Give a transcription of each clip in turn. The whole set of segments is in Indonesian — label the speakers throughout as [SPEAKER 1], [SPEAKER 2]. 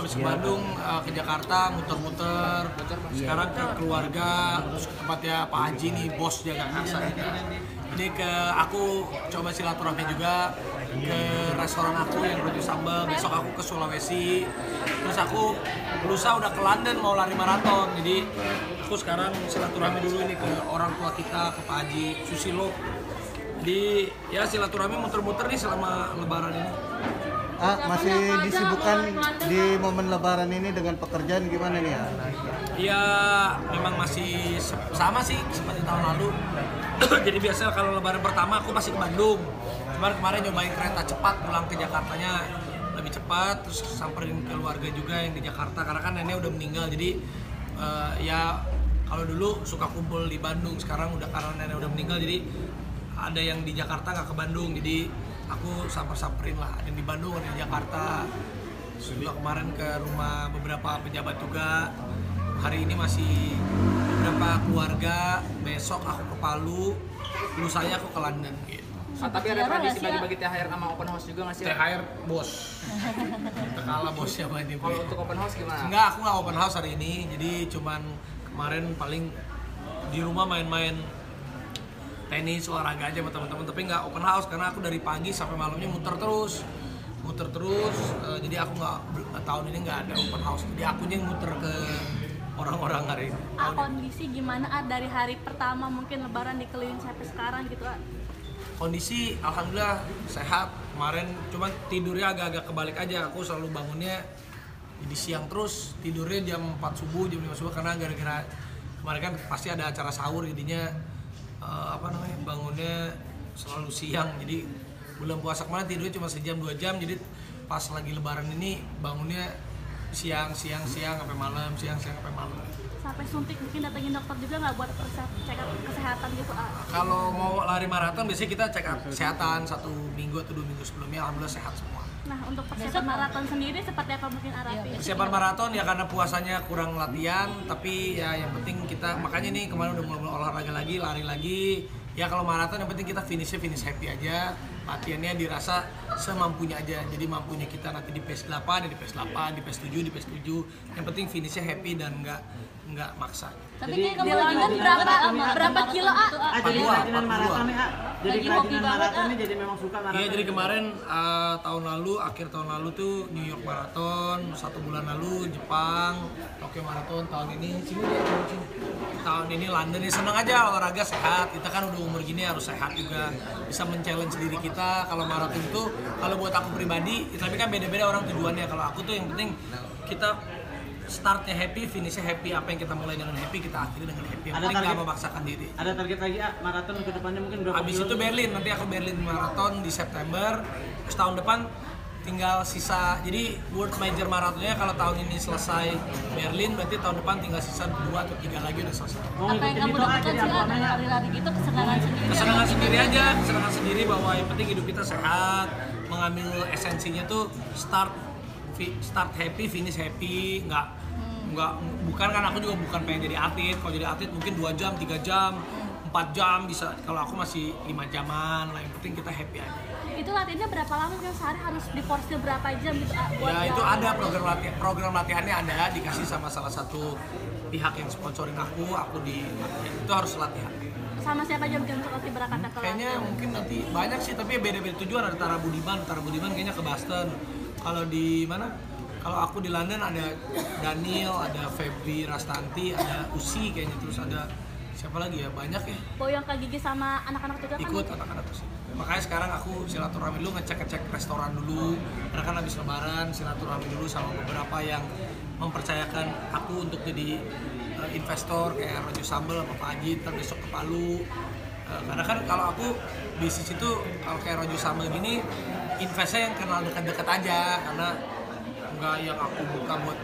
[SPEAKER 1] habis ke Bandung, ke Jakarta, muter-muter. Sekarang ke keluarga, terus ke tempatnya Pak Haji nih, bos jaga kasa. Ini aku coba silaturahmi juga ke restoran aku yang Rojo Sambal. Besok aku ke Sulawesi. Terus aku lusa udah ke London mau lari maraton. Jadi aku sekarang silaturahmi dulu ini ke orang tua kita, ke Pak Haji Susilo. Jadi ya silaturahmi muter-muter nih selama Lebaran ini.
[SPEAKER 2] Masih disibukkan di momen Lebaran ini dengan pekerjaan gimana nih ya?
[SPEAKER 1] Ya memang masih sama sih seperti tahun lalu. Jadi biasa kalau Lebaran pertama aku pasti ke Bandung. Cuman kemarin nyobain kereta cepat pulang ke Jakartanya lebih cepat, terus samperin keluarga juga yang di Jakarta karena kan nenek udah meninggal. Jadi ya kalau dulu suka kumpul di Bandung, sekarang udah karena nenek udah meninggal jadi ada yang di Jakarta nggak ke Bandung. Jadi aku samperin lah, ada di Bandung, ada di Jakarta. Sudah kemarin ke rumah beberapa pejabat juga. Hari ini masih beberapa keluarga. Besok aku ke Palu, lusanya aku ke London gitu.
[SPEAKER 3] Tapi ada tradisi bagi-bagi THR sama open house juga nggak sih?
[SPEAKER 1] THR bos. Kalah bosnya sama ini.
[SPEAKER 3] Kalau untuk open house gimana?
[SPEAKER 1] Enggak, aku nggak open house hari ini. Jadi cuman kemarin paling di rumah main-main tenis, olahraga aja sama teman-teman, tapi nggak open house karena aku dari pagi sampai malamnya muter terus. Jadi aku nggak, tahun ini nggak ada open house, jadi akunya yang muter ke orang-orang hari ini.
[SPEAKER 4] Kondisi gimana dari hari pertama mungkin Lebaran dikeliling sampai sekarang gitu?
[SPEAKER 1] Kondisi alhamdulillah sehat. Kemarin cuma tidurnya agak-agak kebalik aja, aku selalu bangunnya jadi siang terus, tidurnya jam 4 subuh, jam 5 subuh karena gara-gara kemarin kan pasti ada acara sahur jadinya bangunnya selalu siang. Jadi bulan puasa kemarin tidurnya cuma sejam 2 jam, jadi pas lagi Lebaran ini bangunnya siang sampai malam, siang sampai malam.
[SPEAKER 4] Sampai suntik mungkin datengin dokter juga nggak buat cek up kesehatan gitu?
[SPEAKER 1] Kalau mau lari maraton biasanya kita cek up kesehatan 1 minggu atau 2 minggu sebelumnya, alhamdulillah sehat semua.
[SPEAKER 4] Nah, untuk persiapan maraton sendiri seperti apa mungkin Arafi?
[SPEAKER 1] Persiapan maraton ya karena puasanya kurang latihan, tapi ya yang penting kita, makanya nih kemarin udah mulai olahraga lagi, lari lagi. Ya kalau maraton yang penting kita finish happy aja. Latihannya dirasa semampunya aja. Jadi mampunya kita nanti di pace 8, di pace 8, di pace 7, di pace 7. Yang penting finishnya happy dan nggak maksa.
[SPEAKER 4] Tapi kamu lagi berapa kilo
[SPEAKER 2] Jadi kerajinan maraton nih, jadi kerajinan maraton nih, jadi memang suka maraton.
[SPEAKER 1] Iya, jadi kemarin akhir tahun lalu tuh New York Marathon, 1 bulan lalu Jepang, Tokyo Marathon, tahun ini sini. Tahun ini London. Ya seneng aja olahraga sehat. Kita kan udah umur gini harus sehat juga. Bisa men-challenge diri kita. Kalau maraton itu kalau buat aku pribadi, tapi kan beda-beda orang tujuannya. Kalau aku tuh yang penting kita startnya happy, finishnya happy. Apa yang kita mulai dengan happy, kita akhiri dengan happy. Yang penting nggak memaksakan diri.
[SPEAKER 2] Ada target lagi maraton ke depannya mungkin berapa?
[SPEAKER 1] Abis itu Berlin, nanti aku Berlin Marathon di September. Terus tahun depan tinggal sisa, jadi World Major Marathonnya kalau tahun ini selesai Berlin, berarti tahun depan tinggal sisa 2 atau 3 lagi udah selesai.
[SPEAKER 4] Apa yang kamu dapatkan sih dari lari-lari gitu, kesenangan sendiri?
[SPEAKER 1] Kesenangan sendiri aja, kesenangan sendiri bahwa yang penting hidup kita sehat, mengambil esensinya tuh start happy, finish happy, bukan kan aku juga bukan pengen jadi atlet. Kalau jadi atlet mungkin 2 jam, 3 jam, 4 jam bisa. Kalau aku masih 5 jaman lah, yang penting kita happy aja.
[SPEAKER 4] Itu latihannya berapa lama kan, sehari harus diporsir berapa jam gitu?
[SPEAKER 1] Ya itu ada program latihannya ada, dikasih sama salah satu pihak yang sponsorin aku di latihan. Itu harus latihan.
[SPEAKER 4] Sama siapa aja mungkin untuk nanti berangkatnya ke
[SPEAKER 1] Kayaknya mungkin nanti banyak sih, tapi beda-beda tujuan. Ada Tara Budiman kayaknya ke Boston. Kalau di mana? Kalau aku di London ada Daniel, ada Febri Rastanti, ada Usi kayaknya, terus ada siapa lagi ya, banyak ya.
[SPEAKER 4] Boyong ke Gigi sama anak-anak juga kan?
[SPEAKER 1] Ikut anak-anak terus. Makanya sekarang aku silaturahmi dulu, ngecek restoran dulu. Karena kan habis Lebaran silaturahmi dulu sama beberapa yang mempercayakan aku untuk jadi investor kayak Rojo Sambal sama Pak Haji, ntar besok ke Palu. Karena kan kalau aku bisnis itu kalau kayak Rojo Sambal gini, investnya yang kenal dekat-dekat aja, karena nggak yang aku buka buat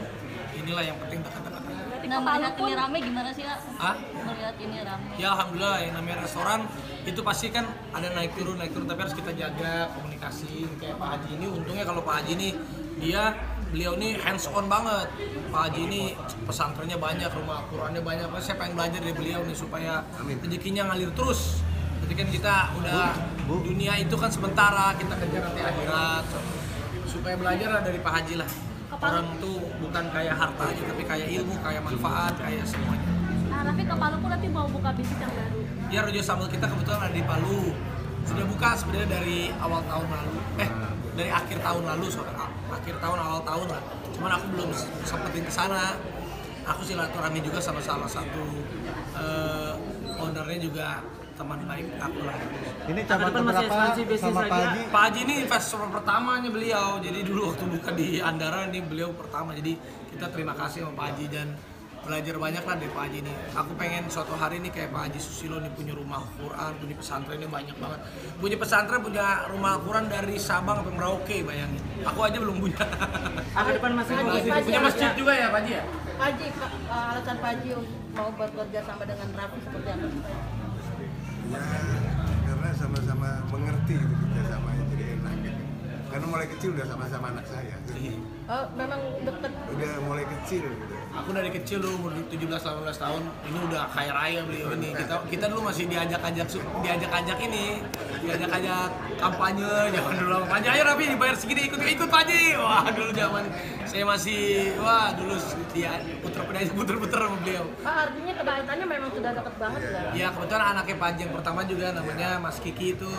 [SPEAKER 1] inilah, yang penting dekat-dekat aja.
[SPEAKER 4] Nah, melihat ini rame gimana sih, Kak? Melihat ini rame.
[SPEAKER 1] Ya alhamdulillah, yang namanya restoran itu pasti kan ada naik turun, tapi harus kita jaga komunikasi. Kayak Pak Haji ini, untungnya kalau Pak Haji ini beliau ini hands on banget. Pak Haji ini pesantrennya banyak, rumah Qurannya banyak. Saya pengen belajar dari beliau nih supaya rezekinya ngalir terus. Jadi kan kita udah dunia itu kan sementara, kita kejar nanti akhirat. Supaya belajar dari Pak Haji lah.
[SPEAKER 4] Ke
[SPEAKER 1] orang tuh bukan kayak harta aja, tapi kayak ilmu, kayak manfaat, kayak semuanya.
[SPEAKER 4] Nah, Raffi ke Palu pun nanti mau buka bisnis yang baru.
[SPEAKER 1] Ya, Rojo Sambal kita kebetulan ada di Palu. Sudah buka sebenarnya dari awal tahun lalu. Dari akhir tahun lalu, akhir tahun awal tahun lah. Cuman aku belum sempetin ke sana. Aku silaturahmi juga sama salah satu ownernya juga teman baik aku lah.
[SPEAKER 2] Ini cabang berapa sama Pak Haji?
[SPEAKER 1] Pak Haji ini investor pertamanya beliau. Jadi dulu waktu buka di Andara ini beliau pertama. Jadi kita terima kasih sama Pak Haji dan belajar banyak lah dari Pak Haji ini. Aku pengen suatu hari ini kayak Pak Haji Susilo nih punya rumah Quran, punya pesantrennya banyak banget. Punya pesantren, punya rumah Quran dari Sabang sampai Merauke, bayangin. Aku aja belum punya.
[SPEAKER 3] Ke depan masih mau
[SPEAKER 1] Punya masjid juga ya Pak Haji ya?
[SPEAKER 5] Pak Haji, alasan Pak Haji mau bekerja sama dengan Raffi seperti apa?
[SPEAKER 6] Ya, karena sama-sama mengerti gitu kerjasamanya jadi enak gitu. Karena mulai kecil udah sama-sama anak saya.
[SPEAKER 5] Oh, memang deket.
[SPEAKER 6] Udah mulai kecil gitu.
[SPEAKER 1] Aku dari kecil dulu umur 17-18 tahun ini udah kaya raya beliau ini. Kita dulu masih diajak-ajak ini, diajak-ajak kampanye zaman dulu. Kampanye ayo Raffi dibayar segini ikut Pak Haji. Wah, dulu zaman saya masih dulu dia puter-puter sama beliau.
[SPEAKER 5] Pak, artinya kedekatan memang sudah deket banget ya?
[SPEAKER 1] Ya kebetulan anaknya Pak Haji yang pertama juga namanya Mas Kiki itu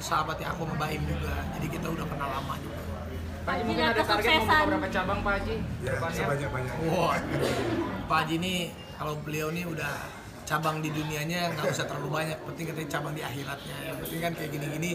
[SPEAKER 1] sahabatnya aku sama Baim juga. Jadi kita udah kenal lama juga.
[SPEAKER 3] Pak Haji mungkin ada target mau buka berapa cabang Pak Haji?
[SPEAKER 6] Ya, sebanyak-banyak.
[SPEAKER 1] Wah, Pak Haji ini kalau beliau nih udah cabang di dunianya nggak usah terlalu banyak, penting katanya cabang di akhiratnya. Yang penting kan kayak gini-gini.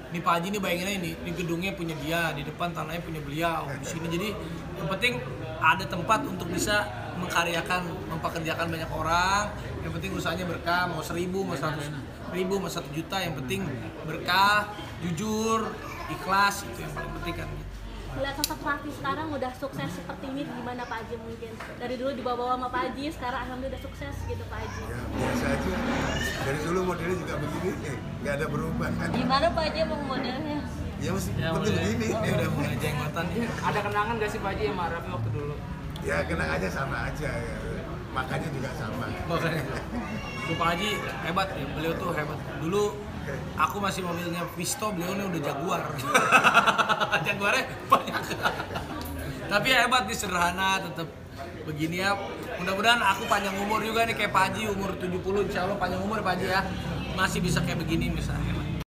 [SPEAKER 1] Ini Pak Haji ini bayanginnya ini gedungnya punya dia, di depan tanahnya punya beliau, di sini. Jadi yang penting ada tempat untuk bisa mengkaryakan, mempekerjakan banyak orang. Yang penting usahanya berkah, mau 1.000, mau 100.000, mau 1 juta, yang penting berkah, jujur, ikhlas, itu yang paling penting kan.
[SPEAKER 4] Melihat sosok Raffi sekarang udah sukses seperti ini, gimana Pak Haji mungkin? Dari dulu dibawa-bawa sama Pak Haji, sekarang alhamdulillah udah sukses gitu Pak Haji.
[SPEAKER 6] Ya, biasa aja. Dari dulu modelnya juga begini, nggak ada perubahan.
[SPEAKER 5] Gimana Pak Haji emang modelnya?
[SPEAKER 6] Ya mesti seperti begini.
[SPEAKER 1] Dia udah mulai jenggotan ya.
[SPEAKER 3] Ada kenangan gak sih Pak Haji sama Raffi waktu dulu?
[SPEAKER 6] Ya kenang aja sama aja. Ya. Makanya juga sama.
[SPEAKER 1] Makanya tuh Pak Haji hebat ya, beliau tuh hebat. Dulu aku masih mobilnya Visto, beliau ini udah Jaguar. Jaguarnya banyak. Tapi hebat nih, sederhana, tetap begini ya. Mudah-mudahan aku panjang umur juga nih kayak Pak Haji, umur 70 insya Allah panjang umur Pak Haji ya. Masih bisa kayak begini misalnya.